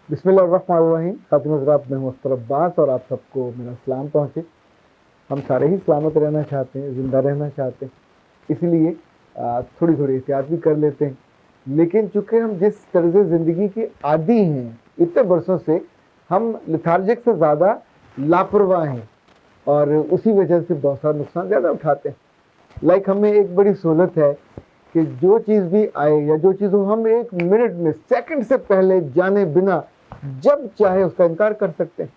बिस्मिल्लाहिर्रहमानिर्रहीम। खातिन हज़रात, मैं मुख्तर अब्बास और आप सबको मेरा सलाम पहुँचे। हम सारे ही सलामत रहना चाहते हैं, ज़िंदा रहना चाहते हैं, इसलिए थोड़ी थोड़ी एहतियात भी कर लेते हैं। लेकिन चूँकि हम जिस तर्ज़ ज़िंदगी के आदी हैं इतने बरसों से, हम लेथार्जिक से ज़्यादा लापरवाह हैं और उसी वजह से बहुत सारा नुकसान ज़्यादा उठाते हैं। लाइक हमें एक बड़ी सहूलत है कि जो चीज़ भी आए या जो चीज़ हो, हम 1 मिनट में, सेकंड से पहले जाने बिना जब चाहे उसका इनकार कर सकते हैं,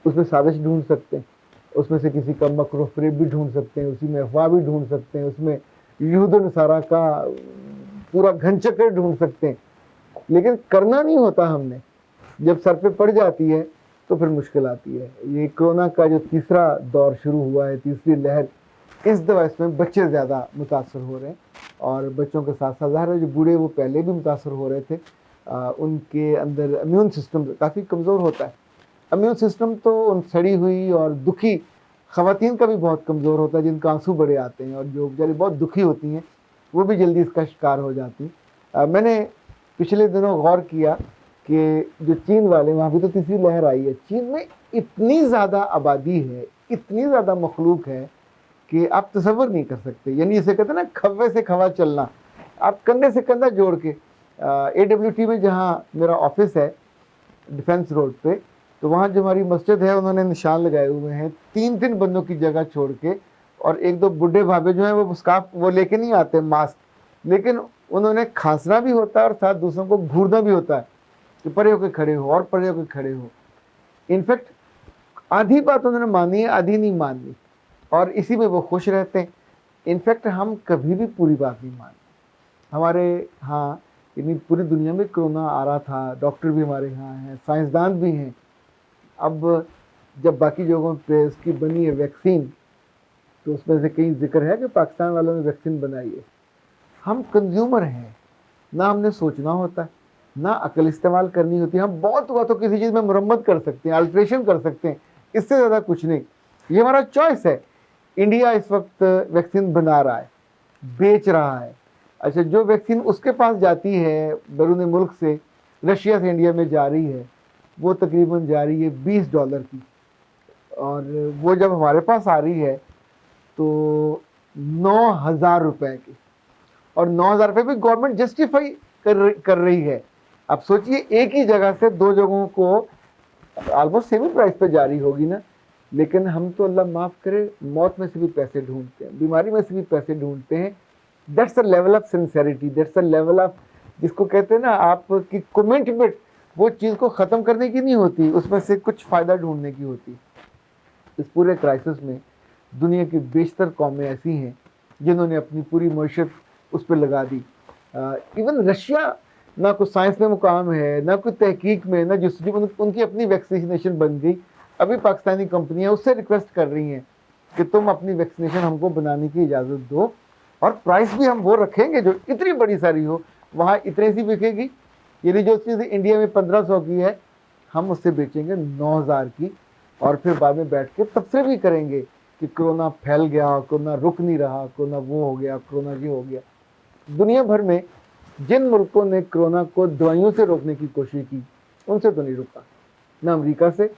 उसमें साजिश ढूंढ सकते हैं, उसमें से किसी का मक्र फ़रेब भी ढूंढ सकते हैं, उसी में अफवाह भी ढूंढ सकते हैं, उसमें यहूद व नसारा का पूरा घनचक्कर ढूंढ सकते हैं। लेकिन करना नहीं होता हमने। जब सर पे पड़ जाती है तो फिर मुश्किल आती है। ये कोरोना का जो तीसरा दौर शुरू हुआ है, तीसरी लहर, इस दफ़ा इसमें बच्चे ज़्यादा मुतासर हो रहे हैं और बच्चों के साथ साथ ज़ाहिर है जो बूढ़े वो पहले भी मुतासर हो रहे थे। उनके अंदर इम्यून सिस्टम काफ़ी कमज़ोर होता है। इम्यून सिस्टम तो उन सड़ी हुई और दुखी ख़वातीन का भी बहुत कमज़ोर होता है, जिनका आंसू बड़े आते हैं और जो बेचारी बहुत दुखी होती हैं, वो भी जल्दी इसका शिकार हो जाती हैं। मैंने पिछले दिनों गौर किया कि जो चीन वाले, वहाँ भी तो तीसरी लहर आई है। चीन में इतनी ज़्यादा आबादी है, इतनी ज़्यादा मखलूक है कि आप तसव्वुर नहीं कर सकते। यानी इसे कहते हैं ना, खव्वे से खवा चलना। आप कंधे से कंधा जोड़ के AWT में जहाँ मेरा ऑफिस है डिफेंस रोड पे, तो वहाँ जो हमारी मस्जिद है उन्होंने निशान लगाए हुए हैं 3-3 बंदों की जगह छोड़ के। और 1-2 बुढ़े भाभी जो हैं वो स्कार्फ वो लेके नहीं आते मास्क, लेकिन उन्होंने खांसना भी होता है और साथ दूसरों को घूरना भी होता है कि परे होकर खड़े हो और परे होकर खड़े हो। इनफैक्ट आधी बात उन्होंने मानी है, आधी नहीं मानी, और इसी में वो खुश रहते हैं। इनफैक्ट हम कभी भी पूरी बात नहीं मानते। हमारे यहाँ यानी पूरी दुनिया में कोरोना आ रहा था, डॉक्टर भी हमारे यहाँ हैं, साइंसदान भी हैं। अब जब बाकी जगहों पे उसकी बनी है वैक्सीन, तो उसमें से कहीं जिक्र है कि पाकिस्तान वालों ने वैक्सीन बनाई है। हम कंज्यूमर हैं, ना हमने सोचना होता है, ना अकल इस्तेमाल करनी होती है। हम बहुत हुआ तो किसी चीज़ में मुरम्मत कर सकते हैं, अल्ट्रेशन कर सकते हैं, इससे ज़्यादा कुछ नहीं। ये हमारा चॉइस है। इंडिया इस वक्त वैक्सीन बना रहा है, बेच रहा है। अच्छा, जो वैक्सीन उसके पास जाती है बैरून मुल्क से, रशिया से इंडिया में जा रही है, वो तकरीबन जा रही है $20 की, और वो जब हमारे पास आ रही है तो 9,000 रुपए की। और 9,000 रुपये भी गवर्नमेंट जस्टिफाई कर रही है। अब सोचिए, एक ही जगह से दो जगहों को ऑलमोस्ट सेम प्राइस पे जारी होगी ना। लेकिन हम तो अल्लाह माफ़ करे, मौत में से भी पैसे ढूंढते हैं, बीमारी में से भी पैसे ढूंढते हैं। That's a level of sincerity, that's a level of, जिसको कहते हैं ना आपकी कमिटमेंट, वो चीज़ को ख़त्म करने की नहीं होती, उसमें से कुछ फ़ायदा ढूंढने की होती। इस पूरे क्राइसिस में दुनिया की बेशतर कौमें ऐसी हैं जिन्होंने अपनी पूरी मईशत उस पर लगा दी। इवन रशिया, ना कोई साइंस में मुकाम है, ना कोई तहकीक में, ना जिस उनकी अपनी वैक्सीनेशन बन गई। अभी पाकिस्तानी कंपनियां उससे रिक्वेस्ट कर रही हैं कि तुम अपनी वैक्सीनेशन हमको बनाने की इजाज़त दो, और प्राइस भी हम वो रखेंगे जो इतनी बड़ी सारी हो, वहाँ इतने सी बिकेगी। यानी जो चीज़ इंडिया में 1500 की है, हम उससे बेचेंगे 9,000 की, और फिर बाद में बैठ के तबसरे भी करेंगे कि कोरोना फैल गया, कोरोना रुक नहीं रहा, कोरोना वो हो गया, कोरोना ये हो गया। दुनिया भर में जिन मुल्कों ने कोरोना को दवाइयों से रोकने की कोशिश की, उनसे तो नहीं रुका। ना अमेरिका से,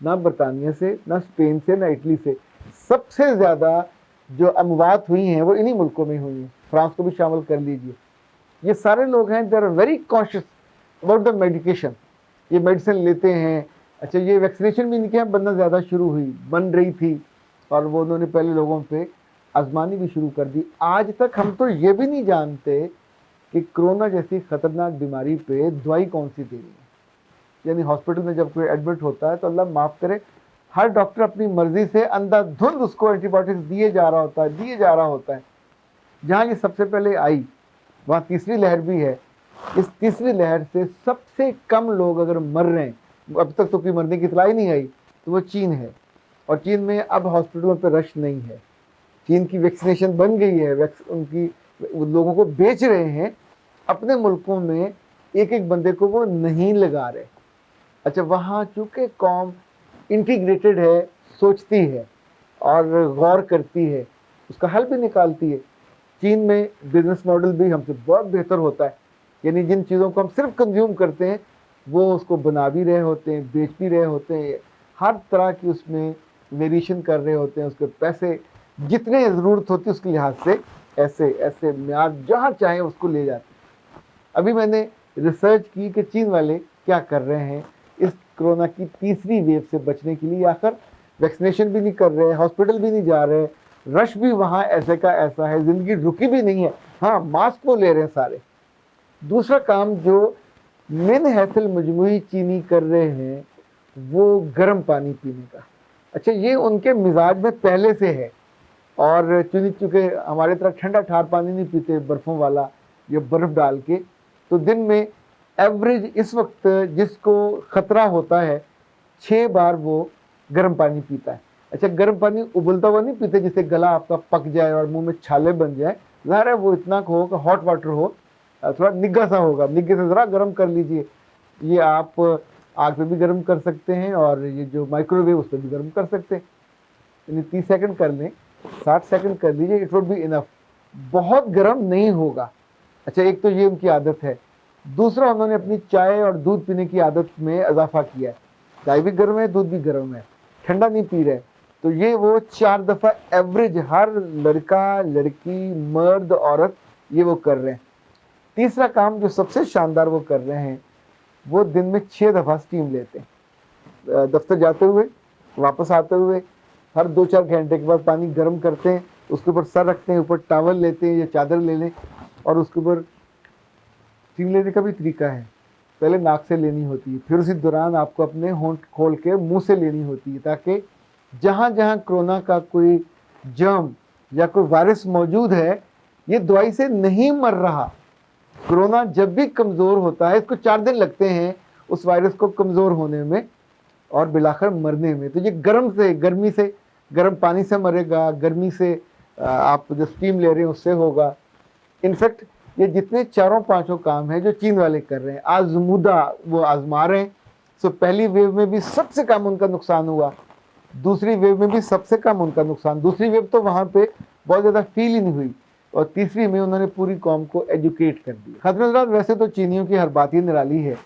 ना बरतानिया से, ना स्पेन से, ना इटली से। सबसे ज़्यादा जो अमवात हुई हैं वो इन्हीं मुल्कों में हुई हैं। फ्रांस को भी शामिल कर लीजिए। ये सारे लोग हैं, they are very conscious about the medication. ये मेडिसिन लेते हैं। अच्छा, ये वैक्सीनेशन भी इनके यहाँ बनना ज़्यादा शुरू हुई, बन रही थी, और वो उन्होंने पहले लोगों पे आजमानी भी शुरू कर दी। आज तक हम तो ये भी नहीं जानते कि कोरोना जैसी ख़तरनाक बीमारी पे दवाई कौन सी देनी है। यानी हॉस्पिटल में जब कोई एडमिट होता है तो अल्लाह माफ़ करे, हर डॉक्टर अपनी मर्जी से अंधाधुंध उसको एंटीबायोटिक्स दिए जा रहा होता है। जहाँ ये सबसे पहले आई, वहाँ तीसरी लहर भी है। इस तीसरी लहर से सबसे कम लोग अगर मर रहे हैं, अब तक तो कोई मरने की इतला ही नहीं आई, तो वो चीन है। और चीन में अब हॉस्पिटलों पे रश नहीं है। चीन की वैक्सीनेशन बन गई है, उनकी लोगों को बेच रहे हैं। अपने मुल्कों में एक एक बंदे को वो नहीं लगा रहे। अच्छा, वहाँ चूँकि कौम इंटीग्रेटेड है, सोचती है और गौर करती है, उसका हल भी निकालती है। चीन में बिजनेस मॉडल भी हमसे बहुत बेहतर होता है। यानी जिन चीज़ों को हम सिर्फ कंज्यूम करते हैं, वो उसको बना भी रहे होते हैं, बेच भी रहे होते हैं, हर तरह की उसमें वेरिएशन कर रहे होते हैं, उसके पैसे जितने ज़रूरत होती है उसके लिहाज से ऐसे ऐसे म्यार जहाँ चाहे उसको ले जाते हैं। अभी मैंने रिसर्च की कि चीन वाले क्या कर रहे हैं इस कोरोना की तीसरी वेव से बचने के लिए। आखिर वैक्सीनेशन भी नहीं कर रहे, हॉस्पिटल भी नहीं जा रहे, रश भी वहाँ ऐसे का ऐसा है, ज़िंदगी रुकी भी नहीं है। हाँ, मास्क वो ले रहे हैं सारे। दूसरा काम जो मिन हैसल मजमूई चीनी कर रहे हैं वो गर्म पानी पीने का। अच्छा, ये उनके मिजाज में पहले से है, और चूँकि हमारे तरह ठंडा ठार पानी नहीं पीते बर्फ़ों वाला या बर्फ़ डाल के, तो दिन में एवरेज इस वक्त जिसको ख़तरा होता है 6 बार वो गर्म पानी पीता है। अच्छा, गर्म पानी उबलता हुआ नहीं पीते जिससे गला आपका पक जाए और मुंह में छाले बन जाए। ज़ाहिर है वो इतना हो कि हॉट वाटर हो, थोड़ा निग्गा सा होगा, निग्गे से ज़रा गर्म कर लीजिए। ये आप आग पे भी गर्म कर सकते हैं और ये जो माइक्रोवेव उस पर भी गर्म कर सकते हैं। यानी 30 सेकंड कर लें, 60 सेकंड कर लीजिए, इट वुड बी इनफ। बहुत गर्म नहीं होगा। अच्छा, एक तो ये उनकी आदत है। दूसरा, उन्होंने अपनी चाय और दूध पीने की आदत में इजाफा किया है। चाय भी गर्म है, दूध भी गर्म है, ठंडा नहीं पी रहे। तो ये वो 4 दफ़ा एवरेज हर लड़का लड़की मर्द औरत ये वो कर रहे हैं। तीसरा काम जो सबसे शानदार वो कर रहे हैं, वो दिन में 6 दफ़ा स्टीम लेते हैं। दफ्तर जाते हुए, वापस आते हुए, हर 2-4 घंटे के बाद पानी गर्म करते हैं, उसके ऊपर सर रखते हैं, ऊपर टॉवल लेते हैं या चादर ले लें, और उसके ऊपर स्टीम लेने का भी तरीका है। पहले नाक से लेनी होती है, फिर उसी दौरान आपको अपने होंठ खोल के मुंह से लेनी होती है, ताकि जहाँ जहाँ कोरोना का कोई जर्म या कोई वायरस मौजूद है, ये दवाई से नहीं मर रहा। कोरोना जब भी कमज़ोर होता है, इसको 4 दिन लगते हैं उस वायरस को कमज़ोर होने में और बिलाखिर मरने में। तो ये गर्मी से, गर्म पानी से मरेगा, गर्मी से आप जो स्टीम ले रहे हैं उससे होगा। इनफैक्ट ये जितने 4-5 काम हैं जो चीन वाले कर रहे हैं, आजमूदा वो आजमा रहे हैं। सो पहली वेव में भी सबसे कम उनका नुकसान हुआ, दूसरी वेव में भी सबसे कम उनका नुकसान, दूसरी वेव तो वहाँ पे बहुत ज़्यादा फील ही नहीं हुई, और तीसरी में उन्होंने पूरी कौम को एजुकेट कर दिया। हज़रत वैसे तो चीनियों की हर बात ही निराली है,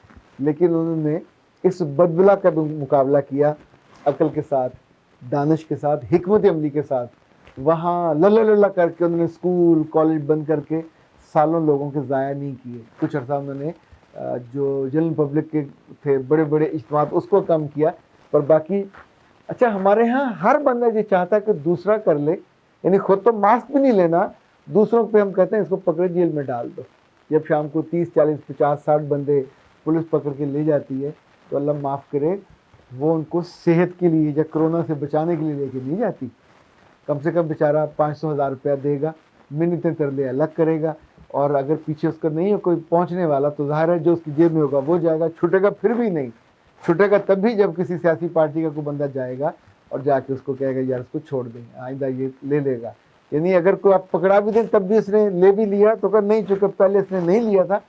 लेकिन उन्होंने इस बदबला का मुकाबला किया अकल के साथ, दानिश के साथ, हिकमत अमली के साथ। वहाँ लल्ला लल्ला करके उन्होंने स्कूल कॉलेज बंद करके सालों लोगों के ज़ाया नहीं किए। कुछ अर्सा उन्होंने जो जनरल पब्लिक के थे बड़े बड़े इज्तिमा उसको कम किया, पर बाकी अच्छा हमारे यहाँ हर बंदा ये चाहता है कि दूसरा कर ले, यानी खुद तो मास्क भी नहीं लेना, दूसरों पे हम कहते हैं इसको पकड़े जेल में डाल दो। जब शाम को 30, 40, 50, 60 बंदे पुलिस पकड़ के ले जाती है तो अल्लाह माफ़ करे, वो उनको सेहत के लिए या कोरोना से बचाने के लिए लेके नहीं जाती। कम से कम बेचारा 500-1000 रुपया देगा, मिन्नतें तरले अलग करेगा, और अगर पीछे उसका नहीं है कोई पहुंचने वाला तो ज़ाहिर है जो उसकी जेब में होगा वो जाएगा, छूटेगा फिर भी नहीं। छूटेगा तब भी जब किसी सियासी पार्टी का कोई बंदा जाएगा और जाके उसको कहेगा यार उसको छोड़ दें, आइंदा ये ले लेगा। यानी अगर कोई आप पकड़ा भी दें तब भी उसने ले भी लिया तो कर नहीं, चूँकि पहले इसने नहीं लिया था।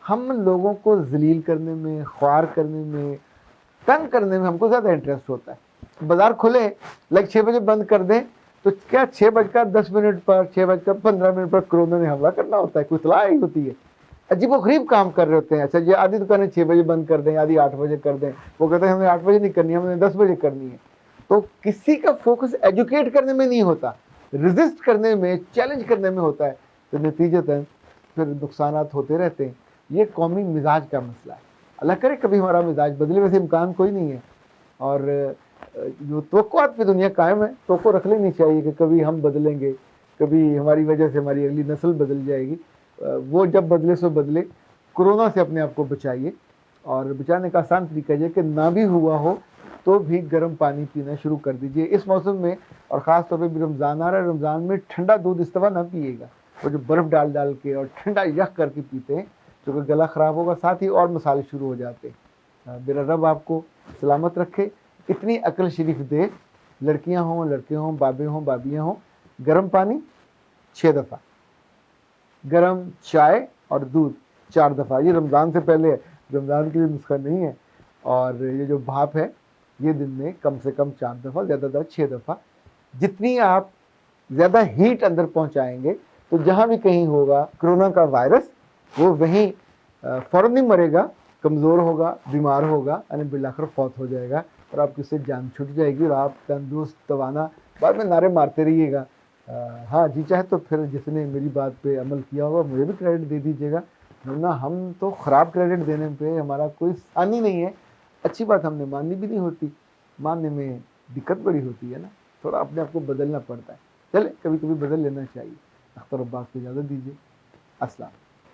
हम लोगों को जलील करने में, ख्वार करने में, तंग करने में हमको ज़्यादा इंटरेस्ट होता है। बाज़ार खुले, लाइक 6 बजे बंद कर दें तो क्या 6:10 पर, 6:15 पर कोरोना ने हमला करना होता है, कोई इत्तला आई होती है। अजीब गरीब काम कर रहे होते हैं। अच्छा, ये आधी दुकानें 6 बजे बंद कर दें, आधी 8 बजे कर दें, वो कहते हैं हमें 8 बजे नहीं करनी, हमने 10 बजे करनी है। तो किसी का फोकस एजुकेट करने में नहीं होता, रेजिस्ट करने में, चैलेंज करने में होता है। तो नतीजतन फिर नुकसान होते रहते हैं। ये कौमी मिजाज का मसला है। अल्लाह करे कभी हमारा मिजाज बदले, वैसे इम्कान कोई नहीं है, और जो तवक्कुआत पे दुनिया कायम है, तवक्को रख लेनी चाहिए कि कभी हम बदलेंगे, कभी हमारी वजह से हमारी अगली नस्ल बदल जाएगी। वो जब बदले सो बदले। कोरोना से अपने आप को बचाइए, और बचाने का आसान तरीका ये कि ना भी हुआ हो तो भी गर्म पानी पीना शुरू कर दीजिए इस मौसम में। और ख़ास तौर पे भी रमज़ान आ रहा है, रमज़ान में ठंडा दूध इस दफ़ा ना पिएगा, वो जो बर्फ़ डाल डाल के और ठंडा यख करके पीते हैं, क्योंकि गला ख़राब होगा, साथ ही और मसाले शुरू हो जाते हैं। मेरा रब आपको सलामत रखे, इतनी अकल शरीफ दे, लड़कियां हों, लड़के हों, बाबे हों, बाबियां हों। गर्म पानी 6 दफ़ा, गर्म चाय और दूध 4 दफ़ा। ये रमज़ान से पहले है, रमज़ान के लिए नुस्खा नहीं है। और ये जो भाप है ये दिन में कम से कम 4 दफ़ा, ज़्यादातर 6 दफ़ा। जितनी आप ज़्यादा हीट अंदर पहुंचाएंगे तो जहां भी कहीं होगा कोरोना का वायरस, वो वहीं फ़ौरन नहीं मरेगा, कमज़ोर होगा, बीमार होगा और बिलाकर फौत हो जाएगा और आपकी उससे जान छूट जाएगी और आप तंदुरुस्त तवाना बाद में नारे मारते रहिएगा। हाँ जी चाहे तो फिर जिसने मेरी बात पे अमल किया होगा मुझे भी क्रेडिट दे दीजिएगा, वरना हम तो ख़राब क्रेडिट देने पे हमारा कोई सानी नहीं है। अच्छी बात हमने माननी भी नहीं होती, मानने में दिक्कत बड़ी होती है ना, थोड़ा अपने आप को बदलना पड़ता है। चले कभी कभी बदल लेना चाहिए। अख्तर अब्बास को इजाज़त दीजिए। अस्सलाम।